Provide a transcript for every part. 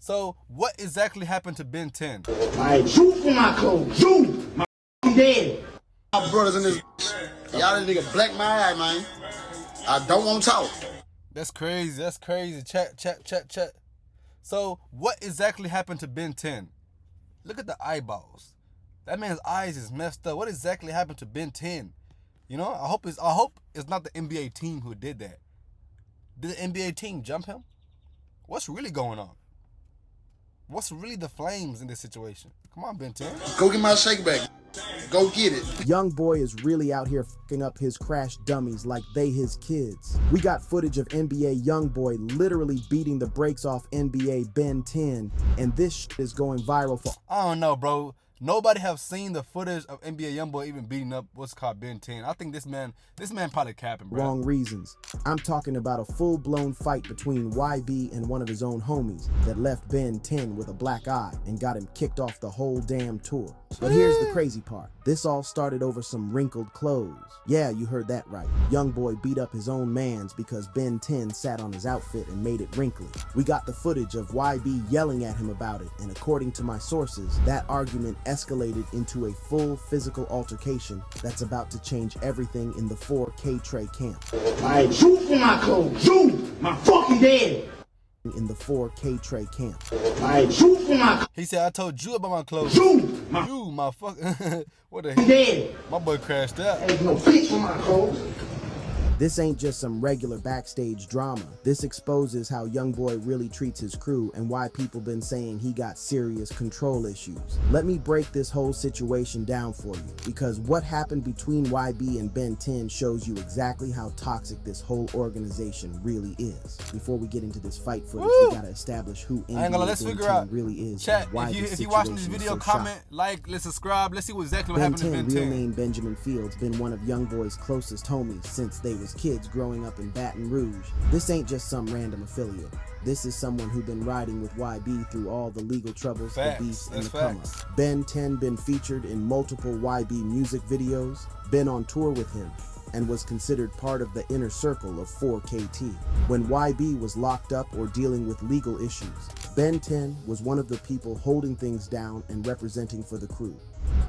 So what exactly happened to Ben 10? I shoot for my clothes. Shoot! My dead. My brothers in this, y'all this nigga black my eye, man. I don't want to talk. That's crazy. That's crazy. Chat. So what exactly happened to Ben 10? Look at the eyeballs. That man's eyes is messed up. What exactly happened to Ben 10? You know, I hope it's not the NBA team who did that. Did the NBA team jump him? What's really going on? What's really the flames in this situation? Come on, Ben 10. Go get my shake back. Go get it. Youngboy is really out here fucking up his crash dummies like they his kids. We got footage of NBA Youngboy literally beating the brakes off NBA Ben 10, and this shit is going viral for... I don't know, bro. Nobody have seen the footage of NBA Youngboy even beating up what's called Ben 10. I think this man probably capping, bro. Wrong reasons. I'm talking about a full-blown fight between YB and one of his own homies that left Ben 10 with a black eye and got him kicked off the whole damn tour. But here's the crazy part. This all started over some wrinkled clothes. Yeah, you heard that right. Youngboy beat up his own mans because Ben 10 sat on his outfit and made it wrinkly. We got the footage of YB yelling at him about it, and according to my sources, that argument escalated into a full physical altercation that's about to change everything in the 4K Trey camp. I shoot for my clothes. Shoot! My fucking dead. In the 4K Trey camp. I shoot for my... He said, I told you about my clothes. Shoot! My... You, my fuck... What the hell? Dead. My boy crashed out. Ain't no bitch for my clothes. This ain't just some regular backstage drama. This exposes how Youngboy really treats his crew and why people been saying he got serious control issues. Let me break this whole situation down for you, because what happened between YB and Ben 10 shows you exactly how toxic this whole organization really is. Before we get into this fight footage, we gotta establish who NBA Ben 10 really is. Chat, if you watching this video, comment, like, let's subscribe. Let's see exactly what happened to Ben 10. Real name Benjamin Fields, been one of Youngboy's closest homies since they was kids growing up in Baton Rouge. This ain't just some random affiliate. This is someone who been riding with YB through all the legal troubles, the beefs, and the come-ups. Ben 10 been featured in multiple YB music videos, been on tour with him, and was considered part of the inner circle of 4KT. When YB was locked up or dealing with legal issues, Ben 10 was one of the people holding things down and representing for the crew.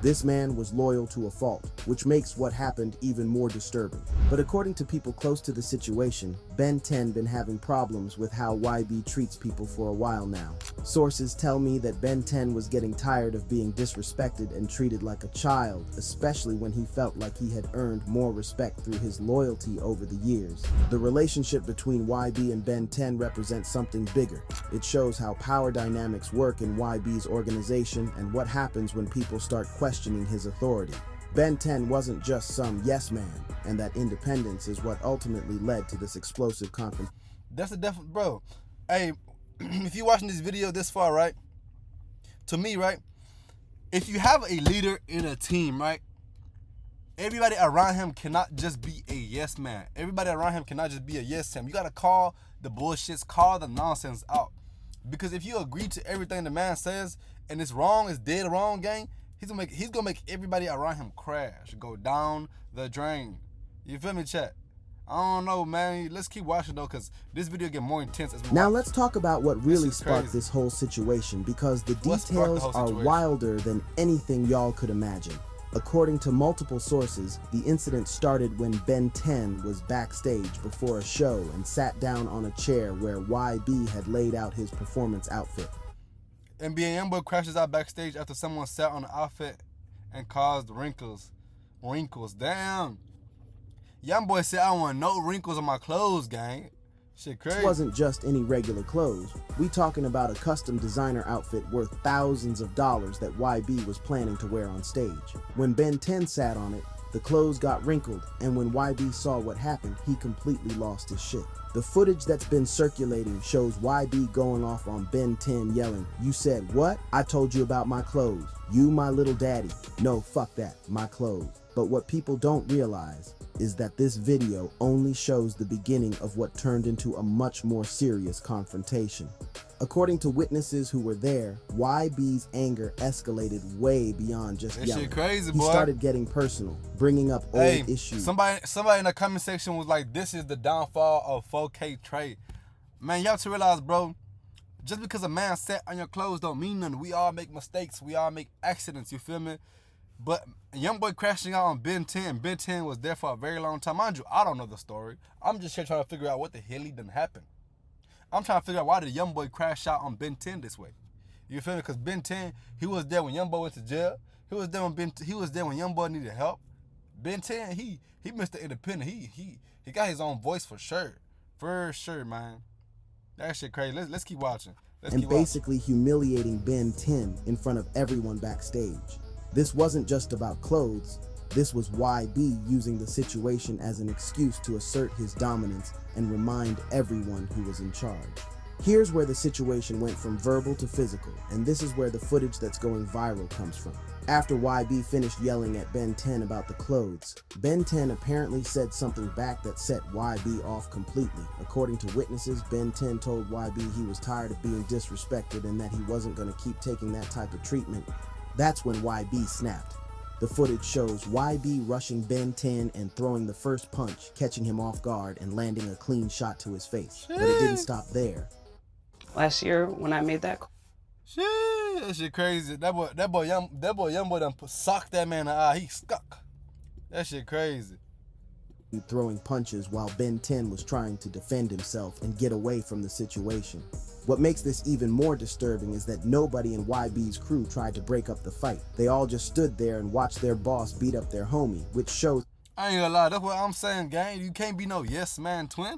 This man was loyal to a fault, which makes what happened even more disturbing. But according to people close to the situation, Ben 10 been having problems with how YB treats people for a while now. Sources tell me that Ben 10 was getting tired of being disrespected and treated like a child, especially when he felt like he had earned more respect through his loyalty over the years. The relationship between YB and Ben 10 represents something bigger. It shows how power dynamics work in YB's organization and what happens when people start questioning his authority. Ben 10 wasn't just some yes man, and that independence is what ultimately led to this explosive conflict. That's a definite, bro. Hey, if you're watching this video this far, right? To me, right? If you have a leader in a team, right? Everybody around him cannot just be a yes man. Everybody around him cannot just be a yes man. You gotta call the bullshits, call the nonsense out. Because if you agree to everything the man says and it's wrong, it's dead wrong, gang, he's gonna make everybody around him crash, go down the drain. You feel me, chat? I don't know, man. Let's keep watching though, because this video get more intense as we Now watch. let's talk about what really sparked this whole situation, because the details are wilder than anything y'all could imagine. According to multiple sources, the incident started when Ben 10 was backstage before a show and sat down on a chair where YB had laid out his performance outfit. NBA Youngboy crashes out backstage after someone sat on the outfit and caused wrinkles. Damn. Youngboy said, I don't want no wrinkles on my clothes, gang. Shit crazy. This wasn't just any regular clothes. We talking about a custom designer outfit worth thousands of dollars that YB was planning to wear on stage. When Ben 10 sat on it, the clothes got wrinkled, and when YB saw what happened, he completely lost his shit. The footage that's been circulating shows YB going off on Ben 10 yelling, "You said what? I told you about my clothes. You my little daddy. No, fuck that, my clothes." But what people don't realize is that this video only shows the beginning of what turned into a much more serious confrontation. According to witnesses who were there, YB's anger escalated way beyond just yelling. Shit crazy, boy. He started getting personal, bringing up old issues. Somebody in the comment section was like, this is the downfall of 4K Trey. Man, you have to realize, bro, Just because a man sat on your clothes don't mean nothing. We all make mistakes. We all make accidents, you feel me? But Youngboy crashing out on Ben 10. Ben 10 was there for a very long time. Mind you, I don't know the story. I'm just here trying to figure out what the hell he done happened. I'm trying to figure out why did Youngboy crash out on Ben 10 this way. You feel me? Because Ben 10, he was there when Youngboy went to jail. He was there when Youngboy needed help. Ben 10, he Mr. Independent. He got his own voice for sure. For sure, man. That shit crazy. Let's keep watching. And basically humiliating Ben 10 in front of everyone backstage. This wasn't just about clothes. This was YB using the situation as an excuse to assert his dominance and remind everyone who was in charge. Here's where the situation went from verbal to physical, and this is where the footage that's going viral comes from. After YB finished yelling at Ben 10 about the clothes, Ben 10 apparently said something back that set YB off completely. According to witnesses, Ben 10 told YB he was tired of being disrespected and that he wasn't going to keep taking that type of treatment. That's when YB snapped. The footage shows YB rushing Ben 10 and throwing the first punch, catching him off guard and landing a clean shot to his face. But it didn't stop there. Last year when I made that call. Shit, that shit crazy. That boy Youngboy done socked that man in the eye. He stuck. That shit crazy. Throwing punches while Ben 10 was trying to defend himself and get away from the situation. What makes this even more disturbing is that nobody in YB's crew tried to break up the fight. They all just stood there and watched their boss beat up their homie, which shows... I ain't gonna lie, that's what I'm saying, gang. You can't be no yes man twin.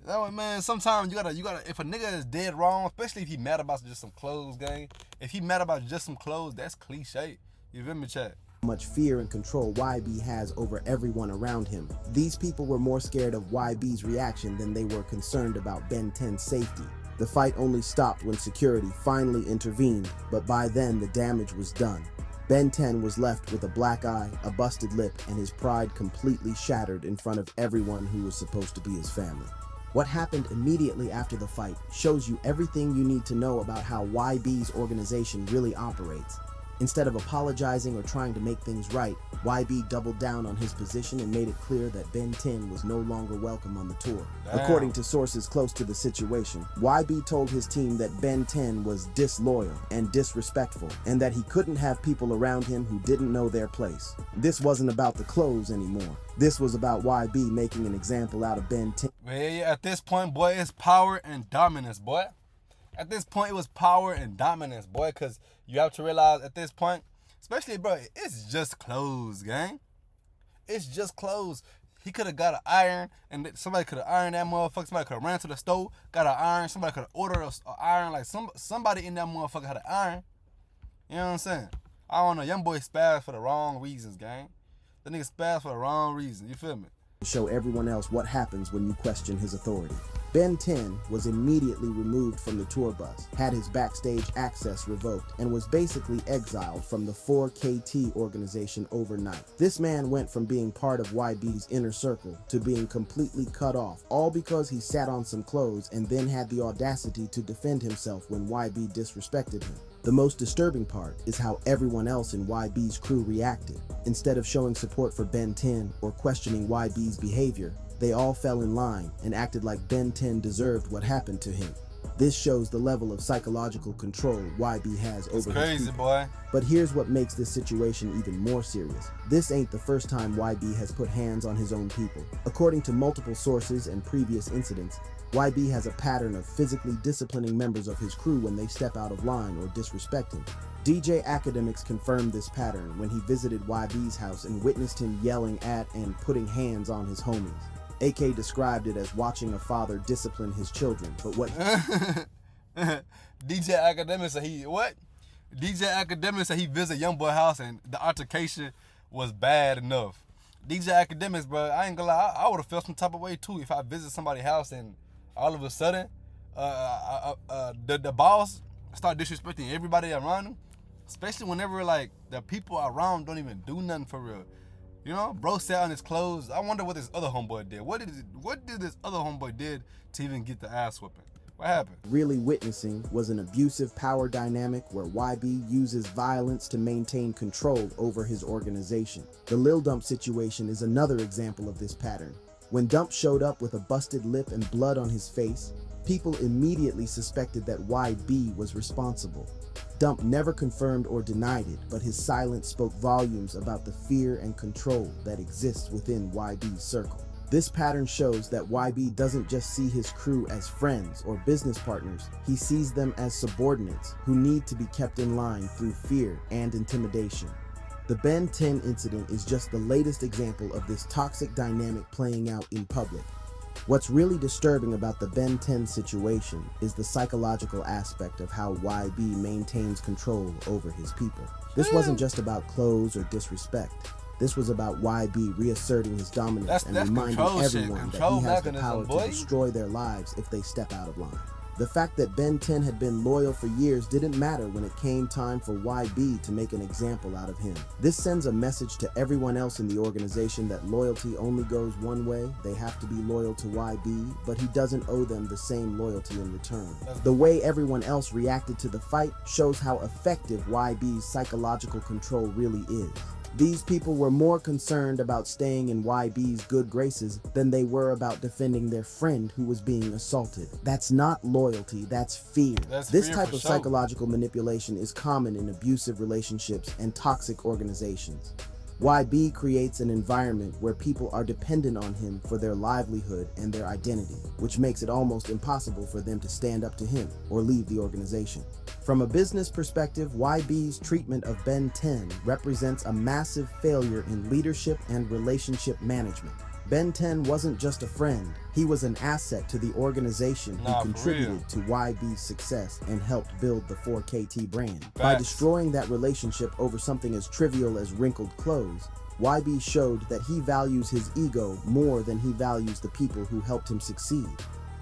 That way, man, sometimes you gotta, if a nigga is dead wrong, especially if he mad about just some clothes, gang. If he mad about just some clothes, that's cliche. You feel me, chat? Much fear and control YB has over everyone around him. These people were more scared of YB's reaction than they were concerned about Ben 10's safety. The fight only stopped when security finally intervened, but by then the damage was done. Ben 10 was left with a black eye, a busted lip, and his pride completely shattered in front of everyone who was supposed to be his family. What happened immediately after the fight shows you everything you need to know about how YB's organization really operates. Instead of apologizing or trying to make things right, YB doubled down on his position and made it clear that Ben 10 was no longer welcome on the tour. Damn. According to sources close to the situation, YB told his team that Ben 10 was disloyal and disrespectful, and that he couldn't have people around him who didn't know their place. This wasn't about the clothes anymore. This was about YB making an example out of Ben 10. Yeah, at this point, boy, it's power and dominance, boy. At this point, it was power and dominance, boy, because you have to realize at this point, especially, bro, it's just clothes, gang. It's just clothes. He could have got an iron, and somebody could have ironed that motherfucker. Somebody could have ran to the stove, got an iron. Somebody could have ordered an iron. Like, somebody in that motherfucker had an iron. You know what I'm saying? I don't know. Youngboy spazzed for the wrong reasons, gang. The nigga spazzed for the wrong reason. You feel me? Show everyone else what happens when you question his authority. Ben 10 was immediately removed from the tour bus, had his backstage access revoked, and was basically exiled from the 4KT organization overnight. This man went from being part of YB's inner circle to being completely cut off, all because he sat on some clothes and then had the audacity to defend himself when YB disrespected him. The most disturbing part is how everyone else in YB's crew reacted. Instead of showing support for Ben 10 or questioning YB's behavior, they all fell in line and acted like Ben 10 deserved what happened to him. This shows the level of psychological control YB has over his people. Crazy, boy. But here's what makes this situation even more serious. This ain't the first time YB has put hands on his own people. According to multiple sources and previous incidents, YB has a pattern of physically disciplining members of his crew when they step out of line or disrespect him. DJ Academics confirmed this pattern when he visited YB's house and witnessed him yelling at and putting hands on his homies. AK described it as watching a father discipline his children, but what... DJ Academics said DJ Academics said he visited Youngboy house and the altercation was bad enough. DJ Academics, bro, I ain't gonna lie, I would have felt some type of way too if I visited somebody's house and all of a sudden, the boss start disrespecting everybody around him, especially whenever like the people around don't even do nothing for real. You know, bro sat on his clothes. I wonder what this other homeboy did. What did this other homeboy did to even get the ass whooping? What happened? Really witnessing was an abusive power dynamic where YB uses violence to maintain control over his organization. The Lil Dump situation is another example of this pattern. When Dump showed up with a busted lip and blood on his face, People immediately suspected that YB was responsible. Dump never confirmed or denied it, but his silence spoke volumes about the fear and control that exists within YB's circle. This pattern shows that YB doesn't just see his crew as friends or business partners, he sees them as subordinates who need to be kept in line through fear and intimidation. The Ben 10 incident is just the latest example of this toxic dynamic playing out in public. What's really disturbing about the Ben 10 situation is the psychological aspect of how YB maintains control over his people. This wasn't just about clothes or disrespect. This was about YB reasserting his dominance and reminding everyone that he has the power to destroy their lives if they step out of line. The fact that Ben 10 had been loyal for years didn't matter when it came time for YB to make an example out of him. This sends a message to everyone else in the organization that loyalty only goes one way. They have to be loyal to YB, but he doesn't owe them the same loyalty in return. The way everyone else reacted to the fight shows how effective YB's psychological control really is. These people were more concerned about staying in YB's good graces than they were about defending their friend who was being assaulted. That's not loyalty, that's fear. This type of psychological manipulation is common in abusive relationships and toxic organizations. YB creates an environment where people are dependent on him for their livelihood and their identity, which makes it almost impossible for them to stand up to him or leave the organization. From a business perspective, YB's treatment of Ben 10 represents a massive failure in leadership and relationship management. Ben 10 wasn't just a friend, he was an asset to the organization who contributed to YB's success and helped build the 4KT brand. By destroying that relationship over something as trivial as wrinkled clothes, YB showed that he values his ego more than he values the people who helped him succeed.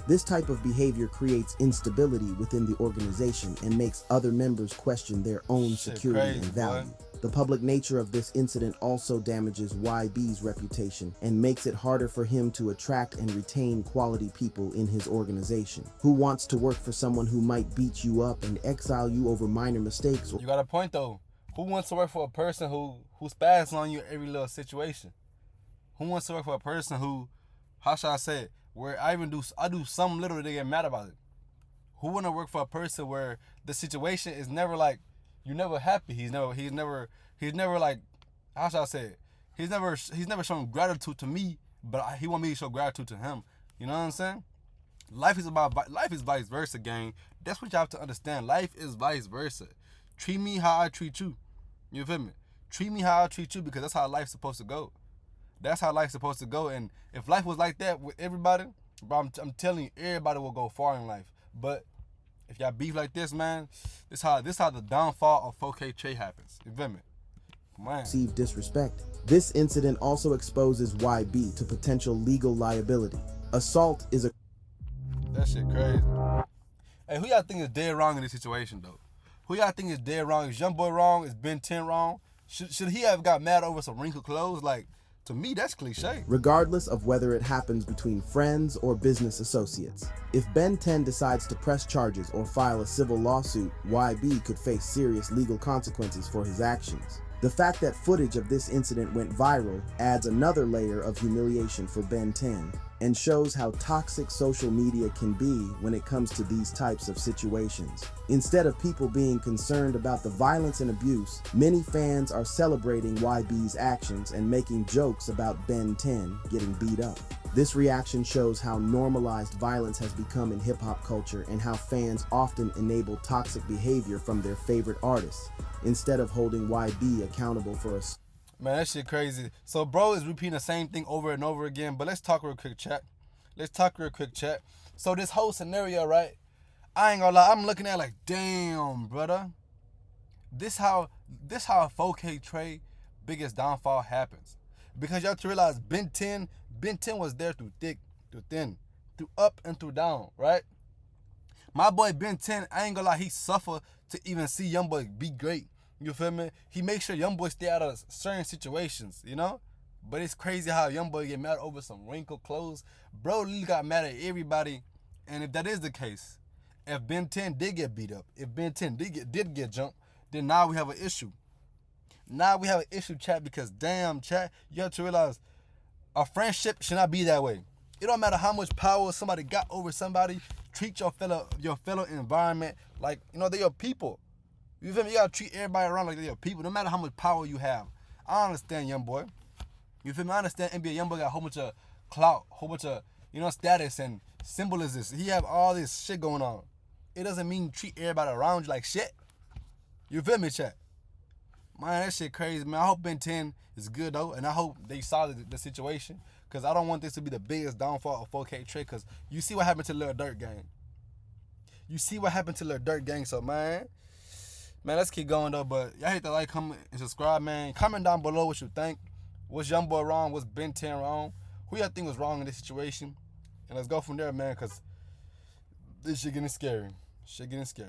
This type of behavior creates instability within the organization and makes other members question their own security and value. The public nature of this incident also damages YB's reputation and makes it harder for him to attract and retain quality people in his organization. Who wants to work for someone who might beat you up and exile you over minor mistakes? You got a point though. Who wants to work for a person who spazzes on you every little situation? Who wants to work for a person who, how should I say it, where I do something little to get mad about it? Who want to work for a person where the situation is never like, you're never happy. He's never like, how should I say it? He's never shown gratitude to me, but he want me to show gratitude to him. You know what I'm saying? Life is vice versa, gang. That's what you have to understand. Life is vice versa. Treat me how I treat you. You feel me? Treat me how I treat you, because that's how life's supposed to go. That's how life's supposed to go. And if life was like that with everybody, bro, I'm telling you, everybody will go far in life. But if y'all beef like this, man, this how the downfall of 4KT happens. You feel me? Man. Perceived disrespect. This incident also exposes YB to potential legal liability. Assault is a... That shit crazy. Hey, who y'all think is dead wrong in this situation, though? Who y'all think is dead wrong? Is Youngboy wrong? Is Ben 10 wrong? Should he have got mad over some wrinkled clothes? Like, to me, that's cliche. Regardless of whether it happens between friends or business associates, if Ben 10 decides to press charges or file a civil lawsuit, YB could face serious legal consequences for his actions. The fact that footage of this incident went viral adds another layer of humiliation for Ben 10 and shows how toxic social media can be when it comes to these types of situations. Instead of people being concerned about the violence and abuse, many fans are celebrating YB's actions and making jokes about Ben 10 getting beat up. This reaction shows how normalized violence has become in hip-hop culture and how fans often enable toxic behavior from their favorite artists, instead of holding YB accountable for a... Man, that shit crazy. So bro is repeating the same thing over and over again, but let's talk real quick, chat. So this whole scenario, right? I ain't gonna lie, I'm looking at it like, damn, brother. This how 4KT biggest downfall happens. Because you have to realize Ben 10 was there through thick, through thin, through up and through down, right? My boy Ben 10, I ain't gonna lie, he suffered to even see Youngboy be great. You feel me? He makes sure Youngboy stay out of certain situations, you know? But it's crazy how Youngboy get mad over some wrinkled clothes. Bro literally got mad at everybody. And if that is the case, if Ben 10 did get beat up, if Ben 10 did get jumped, then now we have an issue. Now we have an issue, chat, because damn, chat, you have to realize a friendship should not be that way. It don't matter how much power somebody got over somebody. treat your fellow environment like, you know, they're your people. You feel me? You gotta treat everybody around like they're your people, no matter how much power you have. I understand, Youngboy. You feel me? I understand NBA Youngboy got a whole bunch of clout, whole bunch of, you know, status and symbolism. He have all this shit going on. It doesn't mean treat everybody around you like shit. You feel me, chat? Man, that shit crazy, man. I hope Ben 10 is good, though, and I hope they solve the situation, because I don't want this to be the biggest downfall of 4K Trey, because you see what happened to Lil Durk gang. You see what happened to Lil Durk gang, so, man, let's keep going, though, but y'all hit the like, comment, and subscribe, man. Comment down below what you think. Was Youngboy wrong? Was Ben 10 wrong? Who y'all think was wrong in this situation? And let's go from there, man, because this shit getting scary. Shit getting scary.